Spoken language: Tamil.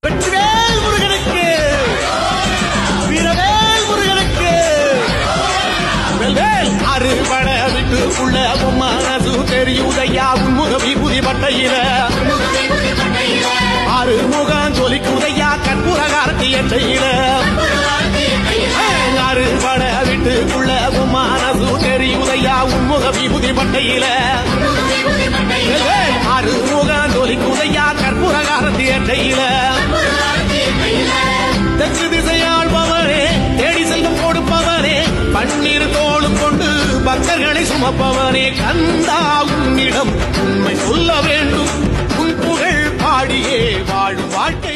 வெற்றிவேல் முருகனுக்கு, வீரவேல் முருகனுக்கு, வெல்வேல் அறுபட வீட்டுக்குள்ள மனசு தெரியுதையா உன்முக விபூதி பட்டையில அறுமுகம் ஜொலிக்குதையா கற்பூரகாரத்தி எட்டையில அறுபட வீட்டுக்குள்ள மனசு தெரியுதையா உன்முக விபூதி பட்டையில அறுமுகம் ஜொலிக்குதையா கற்பூரகாரத்தி எட்டையில தெற்கு திசையாள்பவரே தேடி செல்லும் கொடுப்பவரே பன்னீர் தோளும் கொண்டு பக்தர்களை சுமப்பவனே கந்தா உன்னிடம் உண்மை சொல்ல வேண்டும் உன் புகழ் பாடியே வாழும் வாழ்க்கை